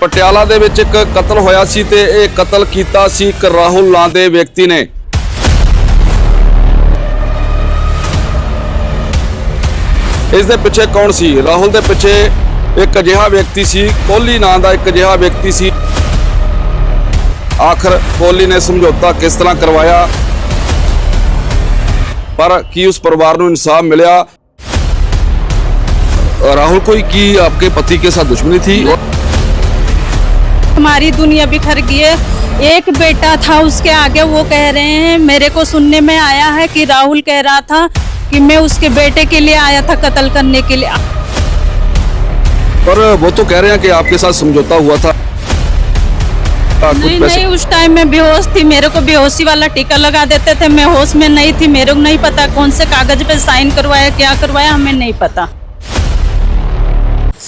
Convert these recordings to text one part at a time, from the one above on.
ਪਟਿਆਲਾ ਦੇ ਵਿੱਚ ਇੱਕ ਕਤਲ ਹੋਇਆ ਸੀ ਤੇ ਇਹ ਕਤਲ ਕੀਤਾ ਸੀ ਇੱਕ ਰਾਹੁਲ ਨਾਂ ਦੇ ਵਿਅਕਤੀ ਨੇ। ਇਸ ਦੇ ਪਿੱਛੇ ਕੌਣ ਸੀ? ਰਾਹੁਲ ਦੇ ਪਿੱਛੇ ਇੱਕ ਅਜਿਹਾ ਵਿਅਕਤੀ ਸੀ, ਕੋਹਲੀ ਨਾਂ ਦਾ ਇੱਕ ਅਜਿਹਾ ਵਿਅਕਤੀ ਸੀ। ਆਖਰ ਕੋਹਲੀ ਨੇ ਸਮਝੌਤਾ ਕਿਸ ਤਰ੍ਹਾਂ ਕਰਵਾਇਆ, पर की उस परिवार को इंसाफ मिला? राहुल कोई की आपके पति के साथ दुश्मनी थी? हमारी दुनिया बिखर गई है। एक बेटा था, उसके आगे वो कह रहे हैं, मेरे को सुनने में आया है कि राहुल कह रहा था कि मैं उसके बेटे के लिए आया था कत्ल करने के लिए। पर वो तो कह रहे हैं कि आपके साथ समझौता हुआ था। नहीं, उस टाइम में बेहोश थी, मेरे को बेहोशी वाला टीका लगा देते थे, मैं होश में नहीं थी, मेरे को नहीं पता कौन से कागज पे साइन करवाया, क्या करवाया, हमें नहीं पता।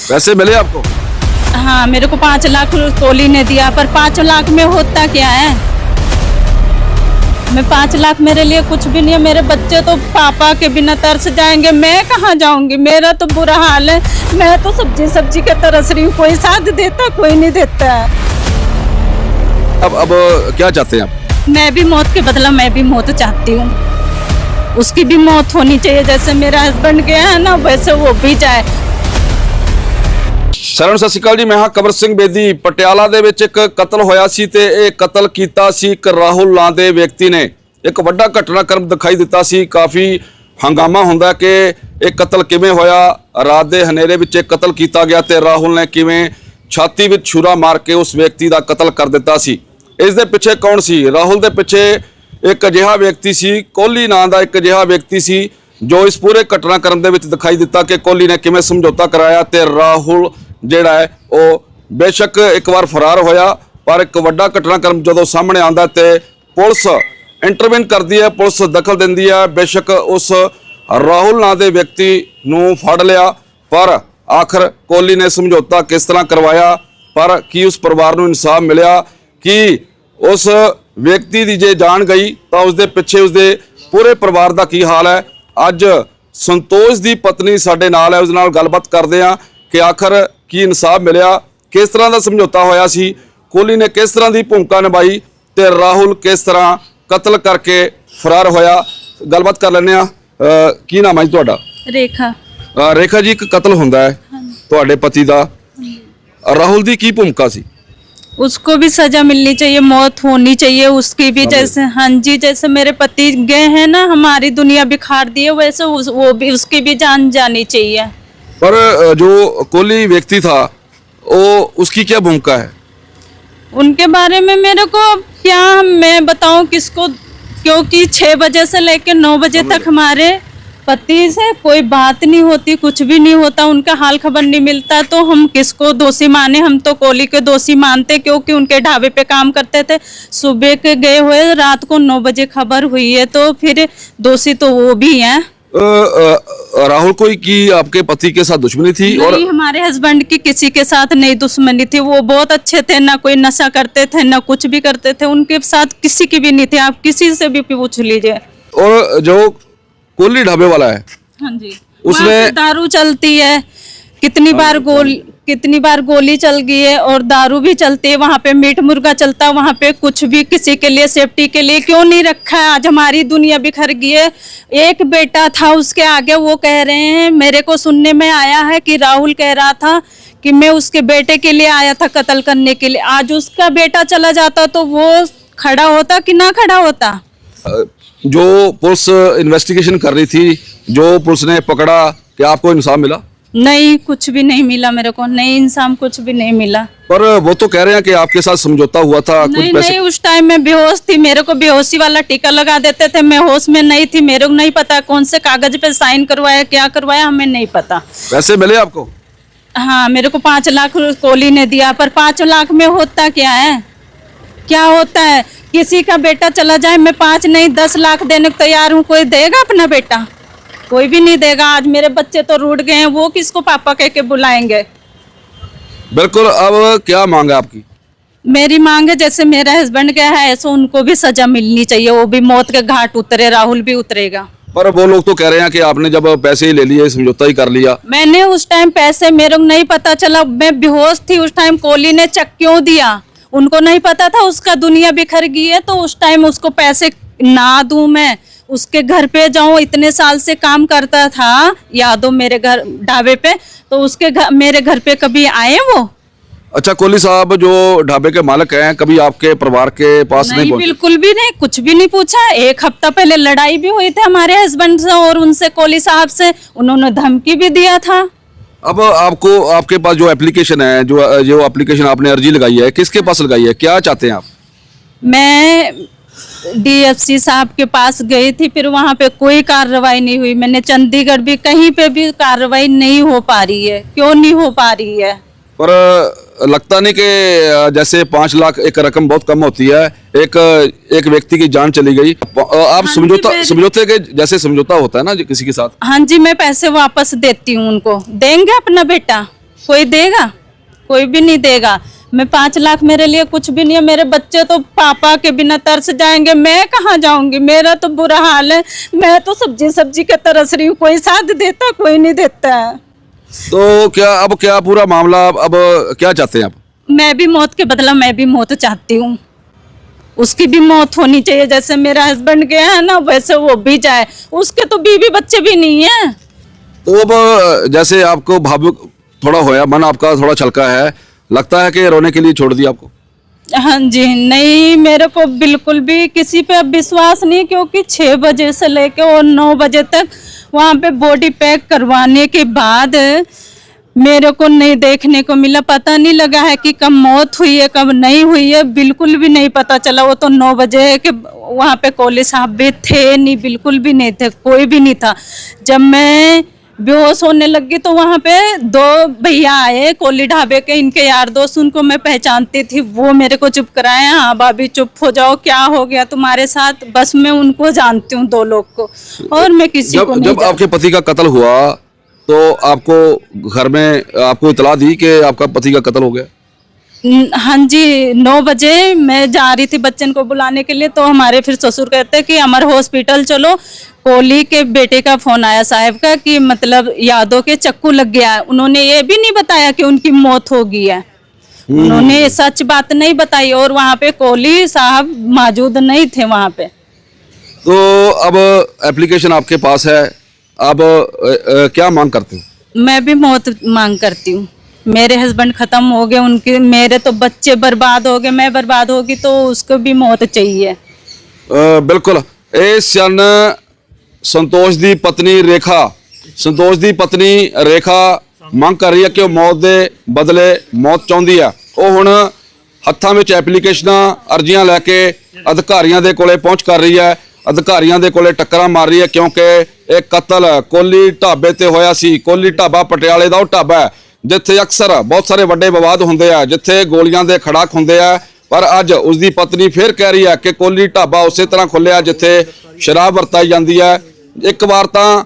पैसे मिले आपको? हाँ, मेरे को 5 लाख कोहली ने दिया, पर 5 लाख में होता क्या है? मैं 5 लाख मेरे लिए कुछ भी नहीं है। मेरे बच्चे तो पापा के बिना तरस जाएंगे, मैं कहाँ जाऊंगी? मेरा तो बुरा हाल है। मैं तो सब्जी के तरस रही हूँ, कोई साथ देता, कोई नहीं देता है। अब क्या चाहते हैं आप? मैं भी मौत के बदला मैं भी मौत चाहती हूँ। उसकी भी मौत होनी चाहिए, जैसे मेरा हस्बैंड गया है ना वैसे वो भी जाए। ਸਤਿ ਸ਼੍ਰੀ ਅਕਾਲ ਜੀ, ਮੈਂ ਹਾਂ ਕਬਰ ਸਿੰਘ ਬੇਦੀ। ਪਟਿਆਲਾ ਦੇ ਵਿੱਚ ਇੱਕ ਕਤਲ ਹੋਇਆ ਸੀ ਤੇ ਇਹ ਕਤਲ ਕੀਤਾ ਸੀ ਇੱਕ ਰਾਹੁਲ ਨਾਂ ਦੇ ਵਿਅਕਤੀ ਨੇ। ਇੱਕ ਵੱਡਾ ਘਟਨਾਕ੍ਰਮ ਦਿਖਾਈ ਦਿੱਤਾ ਸੀ, ਕਾਫੀ ਹੰਗਾਮਾ ਹੁੰਦਾ ਕਿ ਇਹ ਕਤਲ ਕਿਵੇਂ ਹੋਇਆ। ਰਾਤ ਦੇ ਹਨੇਰੇ ਵਿੱਚ ਇਹ ਕਤਲ ਕੀਤਾ ਗਿਆ ਤੇ ਰਾਹੁਲ ਨੇ ਕਿਵੇਂ ਛਾਤੀ ਵਿੱਚ ਛੁਰਾ ਮਾਰ ਕੇ ਉਸ ਵਿਅਕਤੀ ਦਾ ਕਤਲ ਕਰ ਦਿੱਤਾ ਸੀ। ਇਸ ਦੇ ਪਿੱਛੇ ਕੌਣ ਸੀ? ਰਾਹੁਲ ਦੇ ਪਿੱਛੇ ਇੱਕ ਅਜਿਹਾ ਵਿਅਕਤੀ ਸੀ, ਕੋਹਲੀ ਨਾਂ ਦਾ ਇੱਕ ਅਜਿਹਾ ਵਿਅਕਤੀ ਸੀ, ਜੋ ਇਸ ਪੂਰੇ ਘਟਨਾਕ੍ਰਮ ਦੇ ਵਿੱਚ ਦਿਖਾਈ ਦਿੱਤਾ ਕਿ ਕੋਹਲੀ ਨੇ ਕਿਵੇਂ ਸਮਝੌਤਾ ਕਰਾਇਆ ਤੇ ਰਾਹੁਲ ਜਿਹੜਾ ਹੈ ਉਹ ਬੇਸ਼ੱਕ ਇੱਕ ਵਾਰ ਫਰਾਰ ਹੋਇਆ, ਪਰ ਇੱਕ ਵੱਡਾ ਘਟਨਾਕ੍ਰਮ ਜਦੋਂ ਸਾਹਮਣੇ ਆਉਂਦਾ ਤੇ ਪੁਲਿਸ ਇੰਟਰਵੈਨ ਕਰਦੀ ਹੈ, ਪੁਲਿਸ ਦਖਲ ਦਿੰਦੀ ਹੈ। ਬੇਸ਼ੱਕ ਉਸ ਰਾਹੁਲ ਨਾਂ ਦੇ ਵਿਅਕਤੀ ਨੂੰ ਫੜ ਲਿਆ, ਪਰ ਆਖਰ ਕੋਹਲੀ ਨੇ ਸਮਝੌਤਾ ਕਿਸ ਤਰ੍ਹਾਂ ਕਰਵਾਇਆ, ਪਰ ਕੀ ਉਸ ਪਰਿਵਾਰ ਨੂੰ ਇਨਸਾਫ ਮਿਲਿਆ? ਕਿ ਉਸ ਵਿਅਕਤੀ ਦੀ ਜੇ ਜਾਨ ਗਈ ਤਾਂ ਉਸਦੇ ਪਿੱਛੇ ਉਸਦੇ ਪੂਰੇ ਪਰਿਵਾਰ ਦਾ ਕੀ ਹਾਲ ਹੈ? ਅੱਜ ਸੰਤੋਸ਼ ਦੀ ਪਤਨੀ ਸਾਡੇ ਨਾਲ ਹੈ, ਉਸ ਨਾਲ ਗੱਲਬਾਤ ਕਰਦੇ ਹਾਂ ਕਿ ਆਖਰ ਕੀ ਇਨਸਾਫ ਮਿਲਿਆ, ਕਿਸ ਤਰ੍ਹਾਂ ਦਾ ਸਮਝੌਤਾ ਹੋਇਆ ਸੀ, ਕੋਹਲੀ ਨੇ ਕਿਸ ਤਰ੍ਹਾਂ ਦੀ ਭੂਮਿਕਾ ਨਿਭਾਈ ਤੇ ਰਾਹੁਲ ਕਿਸ ਤਰ੍ਹਾਂ ਕਤਲ ਕਰਕੇ ਫਰਾਰ ਹੋਇਆ। ਗੱਲਬਾਤ ਕਰ ਲੈਂਦੇ ਆ। ਕੀ ਨਾਮ ਹੈ ਜੀ ਤੁਹਾਡਾ? रेखा। ਰੇਖਾ ਜੀ, ਇੱਕ ਕਤਲ ਹੁੰਦਾ ਹੈ ਤੁਹਾਡੇ ਪਤੀ ਦਾ, ਰਾਹੁਲ ਦੀ ਕੀ ਭੂਮਿਕਾ ਸੀ? उसको भी सजा मिलनी चाहिए, मौत होनी चाहिए उसकी भी। जैसे हाँ जी, जैसे मेरे पति गए हैं ना, हमारी दुनिया बिखार दी है, वैसे वो भी उसकी भी जान जानी चाहिए। पर जो कोहली व्यक्ति था वो उसकी क्या भूमिका है? उनके बारे में मेरे को क्या मैं बताऊं किसको, क्योंकि 6 बजे से लेकर 9 बजे तक हमारे पति से कोई बात नहीं होती, कुछ भी नहीं होता, उनका हाल खबर नहीं मिलता, तो हम किसको दोषी माने? हम तो कोहली के दोषी मानते, क्योंकि उनके ढाबे पे काम करते थे। सुबह के गए हुए, रात को 9 बजे खबर हुई है, तो फिर दोषी तो वो भी हैं। राहुल कोई की आपके पति के साथ दुश्मनी थी? नहीं, और हमारे हस्बैंड की किसी के साथ नहीं दुश्मनी थी, वो बहुत अच्छे थे, ना कोई नशा करते थे, ना कुछ भी करते थे, उनके साथ किसी की भी नहीं थी, आप किसी से भी पूछ लीजिए। और जो कोहली ढाबे वाला है, हाँ जी, उसमें दारू चलती है, कितनी बार गोली चल गई है, और दारू भी चलती है, वहाँ पे मीट मुर्गा चलता है, वहाँ पे कुछ भी किसी के लिए सेफ्टी के लिए क्यों नहीं रखा है? आज हमारी दुनिया बिखर गई है। एक बेटा था, उसके आगे वो कह रहे हैं, मेरे को सुनने में आया है कि राहुल कह रहा था कि मैं उसके बेटे के लिए आया था कत्ल करने के लिए। आज उसका बेटा चला जाता तो वो खड़ा होता कि ना खड़ा होता? जो पुलिस इन्वेस्टिगेशन कर रही थी, जो पुलिस ने पकड़ा, क्या आपको इंसाफ मिला? नहीं, कुछ भी नहीं मिला मेरे को, नहीं इंसान, कुछ भी नहीं मिला। पर वो तो कह रहे हैं कि आपके साथ समझौता हुआ था, कुछ पैसे। नहीं, उस टाइम में बेहोश थी, मेरे को बेहोशी वाला टीका लगा देते थे, मैं होश में नहीं थी, मेरे को नहीं पता कौन से कागज पे साइन करवाया, क्या करवाया, हमें नहीं पता। पैसे मिले आपको? हाँ, मेरे को 5 लाख कोहली ने दिया, पर 5 लाख में होता क्या है? क्या होता है? किसी का बेटा चला जाए, मैं 5 नहीं 10 लाख देने को तैयार हूँ, कोई देगा अपना बेटा? कोई भी नहीं देगा। आज मेरे बच्चे तो रूठ गए हैं, वो किसको पापा कह के बुलाएंगे? बिल्कुल। अब क्या मांग है आपकी? मेरी मांग है, जैसे मेरा हस्बैंड गया है ऐसे उनको भी सजा मिलनी चाहिए, वो भी मौत के घाट उतरे, राहुल भी उतरेगा। पर वो लोग तो कह रहे हैं कि आपने जब पैसे ही ले लिए, समझौता ही कर लिया। मैंने उस टाइम पैसे, मेरे को नहीं पता चला, मैं बेहोश थी उस टाइम। कोहली ने चेक क्यों दिया, उनको नहीं पता था उसका दुनिया बिखर गई है, तो उस टाइम उसको पैसे ना दूं, मैं उसके घर पे जाऊं, इतने साल से काम करता था यादव मेरे घर ढाबे पे, तो उसके घर, मेरे घर पे कभी आए वो? अच्छा, कोहली साहब जो ढाबे के मालिक हैं, कभी आपके परिवार के पास नहीं पहुंचे? बिल्कुल भी नहीं, कुछ भी नहीं पूछा। एक हफ्ता पहले लड़ाई भी हुई थी हमारे हस्बैंड से और उनसे, कोहली साहब से, उन्होंने धमकी भी दिया था। अब आपको, आपके पास जो एप्लीकेशन है, जो एप्लीकेशन आपने अर्जी लगाई है, किसके पास लगाई है, क्या चाहते हैं आप? मैं डीएफसी साहब के पास गई थी, फिर वहाँ पे कोई कार्रवाई नहीं हुई। मैंने चंडीगढ़ भी, कहीं पे भी कार्रवाई नहीं हो पा रही है। क्यों नहीं हो पा रही है? पर लगता नहीं कि जैसे 5 लाख एक रकम बहुत कम होती है, एक व्यक्ति की जान चली गई। आप समझौते के जैसे समझौता होता है ना किसी के साथ। हाँ जी, मैं पैसे वापस देती हूँ उनको। देंगे अपना बेटा? कोई देगा? कोई भी नहीं देगा। मैं 5 लाख मेरे लिए कुछ भी नहीं है। मेरे बच्चे तो पापा के बिना तरस जाएंगे, मैं कहाँ जाऊंगी? मेरा तो बुरा हाल है। मैं तो सब्जी के तरस रही हूँ। कोई साथ देता, कोई नहीं देता है। तो क्या पूरा मामला, अब क्या चाहते हैं आप? मैं भी मौत के बदला, मैं भी मौत चाहती हूँ। उसकी भी मौत होनी चाहिए, जैसे मेरा हस्बैंड गया है ना, वैसे वो भी जाए। उसके तो बीवी बच्चे भी नहीं है। तो अब जैसे आपको भावुक थोड़ा होया, मन आपका थोड़ा छलका है, लगता है कि रोने के लिए छोड़ दिया आपको? हाँ जी, नहीं, मेरे को बिल्कुल भी किसी पे अब विश्वास नहीं, क्योंकि 6 बजे से लेके और 9 बजे तक वहाँ पे बॉडी पैक करवाने के बाद मेरे को नहीं देखने को मिला। पता नहीं लगा है कि कब मौत हुई है, कब नहीं हुई है, बिल्कुल भी नहीं पता चला। वो तो 9 बजे के वहाँ पे कोहली साहब भी थे नहीं, बिल्कुल भी नहीं थे, कोई भी नहीं था। जब मैं बेहोश होने लगी तो वहाँ पे 2 भैया आए कोहली ढाबे के, इनके यार दोस्त, उनको मैं पहचानती थी। वो मेरे को चुप कराए, हाँ भाभी चुप हो जाओ, क्या हो गया तुम्हारे साथ? बस मैं उनको जानती हूँ, 2 लोग को, और मैं किसी को नहीं। जब आपके पति का कत्ल हुआ तो आपको घर में आपको इतला दी कि आपका पति का कत्ल हो गया? हाँ जी, 9 बजे मैं जा रही थी बच्चन को बुलाने के लिए, तो हमारे फिर ससुर कहते कि अमर हॉस्पिटल चलो। कोहली के बेटे का फोन आया साहब का कि मतलब यादव के चक्कू लग गया है। उन्होंने ये भी नहीं बताया कि उनकी मौत हो गई है। उन्होंने सच बात नहीं बताई, और वहाँ पे कोहली साहब मौजूद नहीं थे वहाँ पे। तो अब एप्लीकेशन आपके पास है, अब क्या मांग करते हो? मैं भी मौत मांग करती हूँ। मेरे हस्बैंड खत्म हो गए, उनके, मेरे तो बच्चे बर्बाद हो गए, मैं बर्बाद होगी, तो उसको भी मौत चाहिए। बिल्कुल। ਇਹ ਸਨ संतोष ਦੀ ਪਤਨੀ ਰੇਖਾ ਮੰਗ ਕਰ ਰਹੀ ਹੈ ਕਿ ਉਹ ਮੌਤ ਦੇ ਬਦਲੇ ਮੌਤ ਚਾਹੁੰਦੀ ਹੈ। ਉਹ ਹੁਣ ਹੱਥਾਂ ਵਿੱਚ ਐਪਲੀਕੇਸ਼ਨਾਂ, ਅਰਜ਼ੀਆਂ ਲੈ ਕੇ ਅਧਿਕਾਰੀਆਂ ਦੇ ਕੋਲੇ ਪਹੁੰਚ ਕਰ ਰਹੀ ਹੈ। ਅਧਿਕਾਰੀਆਂ ਦੇ ਕੋਲੇ ਟੱਕਰਾਂ ਮਾਰ ਰਹੀ ਹੈ, ਕਿਉਂਕਿ ਇਹ ਕਤਲ ਕੋਹਲੀ ਢਾਬੇ ਤੇ ਹੋਇਆ ਸੀ। ਕੋਹਲੀ ਢਾਬਾ ਪਟਿਆਲੇ ਦਾ ਉਹ ਢਾਬਾ ਹੈ ਜਿੱਥੇ ਅਕਸਰ ਬਹੁਤ ਸਾਰੇ ਵੱਡੇ ਵਿਵਾਦ ਹੁੰਦੇ ਆ, ਜਿੱਥੇ ਗੋਲੀਆਂ ਦੇ ਖੜਾਕ ਹੁੰਦੇ ਆ। ਪਰ ਅੱਜ ਉਸ ਦੀ ਪਤਨੀ ਫਿਰ ਕਹਿ ਰਹੀ ਹੈ ਕਿ ਕੋਹਲੀ ਢਾਬਾ ਉਸੇ ਤਰ੍ਹਾਂ ਖੁੱਲਿਆ ਜਿੱਥੇ ਸ਼ਰਾਬ ਵਰਤਾਈ ਜਾਂਦੀ ਹੈ। ਇੱਕ ਵਾਰ ਤਾਂ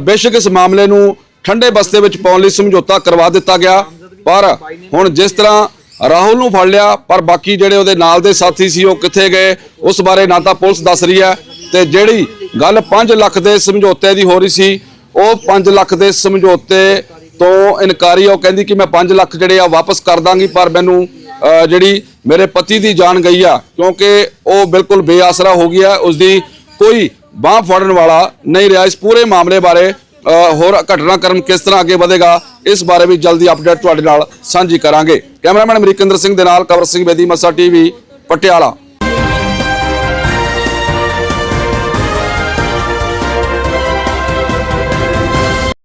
ਬੇਸ਼ੱਕ ਇਸ ਮਾਮਲੇ ਨੂੰ ਠੰਡੇ ਬਸਤੇ ਵਿੱਚ ਪਾਉਣ ਲਈ ਸਮਝੌਤਾ ਕਰਵਾ ਦਿੱਤਾ ਗਿਆ, ਪਰ ਹੁਣ ਜਿਸ ਤਰ੍ਹਾਂ ਰਾਹੁਲ ਨੂੰ ਫੜ ਲਿਆ, ਪਰ ਬਾਕੀ ਜਿਹੜੇ ਉਹਦੇ ਨਾਲ ਦੇ ਸਾਥੀ ਸੀ ਉਹ ਕਿੱਥੇ ਗਏ, ਉਸ ਬਾਰੇ ਨਾ ਤਾਂ ਪੁਲਿਸ ਦੱਸ ਰਹੀ ਹੈ। ਤੇ ਜਿਹੜੀ ਗੱਲ 5 ਲੱਖ ਦੇ ਸਮਝੌਤੇ ਦੀ ਹੋ ਰਹੀ ਸੀ, ਉਹ 5 ਲੱਖ ਦੇ ਸਮਝੌਤੇ ਤੋਂ ਇਨਕਾਰੀ। ਉਹ ਕਹਿੰਦੀ ਕਿ ਮੈਂ 5 ਲੱਖ ਜਿਹੜੇ ਆ ਵਾਪਸ ਕਰ ਦਾਂਗੀ, ਪਰ ਮੈਨੂੰ ਜਿਹੜੀ ਮੇਰੇ ਪਤੀ ਦੀ ਜਾਨ ਗਈ ਆ, ਕਿਉਂਕਿ ਉਹ ਬਿਲਕੁਲ ਬੇਆਸਰਾ ਹੋ ਗਿਆ, ਉਸਦੀ ਕੋਈ ਬਾਂਹ ਫੜਨ ਵਾਲਾ ਨਹੀਂ ਰਿਹਾ। ਇਸ ਪੂਰੇ ਮਾਮਲੇ ਬਾਰੇ ਹੋਰ ਘਟਨਾਕ੍ਰਮ ਕਿਸ ਤਰ੍ਹਾਂ ਅੱਗੇ ਵਧੇਗਾ, ਇਸ ਬਾਰੇ ਵੀ ਜਲਦੀ ਅਪਡੇਟ ਤੁਹਾਡੇ ਨਾਲ ਸਾਂਝੀ ਕਰਾਂਗੇ। ਕੈਮਰਾਮੈਨ ਅਮਰੀਕੰਦਰ ਸਿੰਘ ਦੇ ਨਾਲ ਕਵਰ ਸਿੰਘ ਬੇਦੀ, ਮੱਸਾ ਟੀਵੀ, ਪਟਿਆਲਾ।